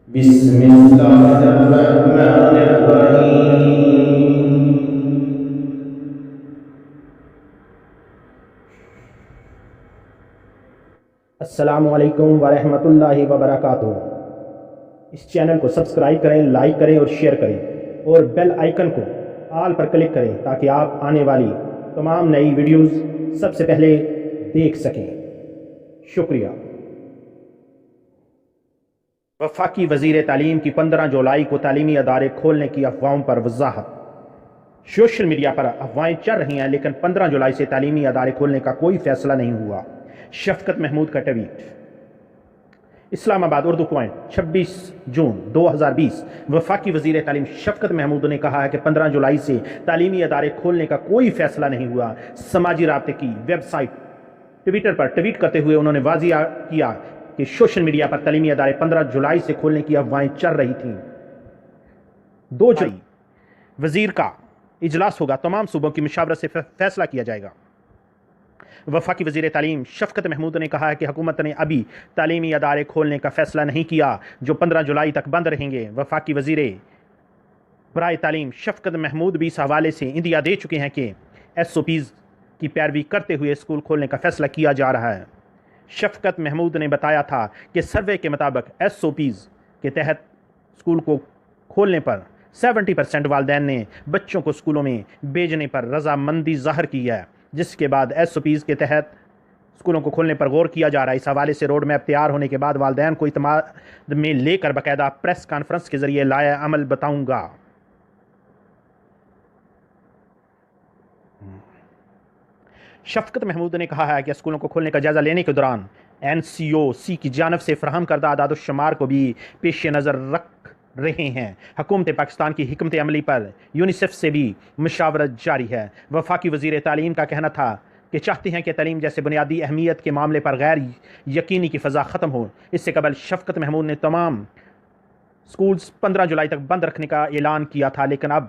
بسم اللہ الرحمن الرحیم۔ السلام علیکم ورحمۃ اللہ وبرکاتہ۔ اس چینل کو سبسکرائب کریں، لائک کریں اور شیئر کریں، اور بیل آئیکن کو آل پر کلک کریں تاکہ آپ آنے والی تمام نئی ویڈیوز سب سے پہلے دیکھ سکیں۔ شکریہ۔ وفاقی وزیر تعلیم کی 15 جولائی کو تعلیمی ادارے کھولنے کی افواہوں پر وضاحت۔ سوشل میڈیا پر افواہیں چل رہی ہیں، لیکن 15 جولائی سے تعلیمی ادارے کھولنے کا کوئی فیصلہ نہیں ہوا۔ شفقت محمود کا ٹویٹ۔ اسلام آباد اردو پوائنٹ 26 جون 2020۔ وفاقی وزیر تعلیم شفقت محمود نے کہا ہے کہ 15 جولائی سے تعلیمی ادارے کھولنے کا کوئی فیصلہ نہیں ہوا۔ سماجی رابطے کی ویب سائٹ ٹویٹر پر ٹویٹ کرتے ہوئے انہوں نے واضح کیا کہ سوشل میڈیا پر تعلیمی ادارے 15 جولائی سے کھولنے کی افواہیں چل رہی تھیں۔ 2 جولائی وزیر کا اجلاس ہوگا، تمام صوبوں کی مشاورت سے فیصلہ کیا جائے گا۔ وفاقی وزیر تعلیم شفقت محمود نے کہا ہے کہ حکومت نے ابھی تعلیمی ادارے کھولنے کا فیصلہ نہیں کیا، جو 15 جولائی تک بند رہیں گے۔ وفاقی وزیر برائے تعلیم شفقت محمود بھی اس حوالے سے عندیہ دے چکے ہیں کہ SOPs کی پیروی کرتے ہوئے اسکول کھولنے کا فیصلہ کیا جا رہا ہے۔ شفقت محمود نے بتایا تھا کہ سروے کے مطابق SOPs کے تحت اسکول کو کھولنے پر 70% والدین نے بچوں کو اسکولوں میں بھیجنے پر رضامندی ظاہر کی ہے، جس کے بعد SOPs کے تحت اسکولوں کو کھولنے پر غور کیا جا رہا ہے۔ اس حوالے سے روڈ میپ تیار ہونے کے بعد والدین کو اعتماد میں لے کر باقاعدہ پریس کانفرنس کے ذریعے لائحہ عمل بتاؤں گا۔ شفقت محمود نے کہا ہے کہ اسکولوں کو کھولنے کا جائزہ لینے کے دوران NCOC کی جانب سے فراہم کردہ اعداد و شمار کو بھی پیش نظر رکھ رہے ہیں۔ حکومت پاکستان کی حکمت عملی پر یونیسیف سے بھی مشاورت جاری ہے۔ وفاقی وزیر تعلیم کا کہنا تھا کہ چاہتے ہیں کہ تعلیم جیسے بنیادی اہمیت کے معاملے پر غیر یقینی کی فضا ختم ہو۔ اس سے قبل شفقت محمود نے تمام اسکولز 15 جولائی تک بند رکھنے کا اعلان کیا تھا، لیکن اب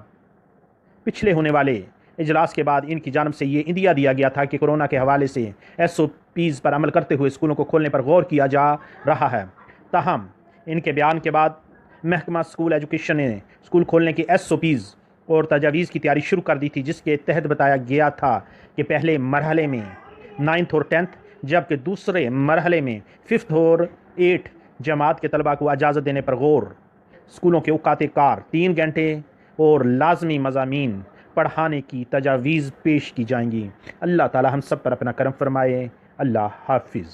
پچھلے ہونے والے اجلاس کے بعد ان کی جانب سے یہ عندیہ دیا گیا تھا کہ کورونا کے حوالے سے SOPs پر عمل کرتے ہوئے اسکولوں کو کھولنے پر غور کیا جا رہا ہے۔ تاہم ان کے بیان کے بعد محکمہ اسکول ایجوکیشن نے اسکول کھولنے کی SOPs اور تجاویز کی تیاری شروع کر دی تھی، جس کے تحت بتایا گیا تھا کہ پہلے مرحلے میں 9th اور 10th، جبکہ دوسرے مرحلے میں 5th اور 8th جماعت کے طلباء کو اجازت دینے پر غور۔ اسکولوں کے اوقات کار 3 گھنٹے اور لازمی مضامین پڑھانے کی تجاویز پیش کی جائیں گی۔ اللہ تعالی ہم سب پر اپنا کرم فرمائے۔ اللہ حافظ۔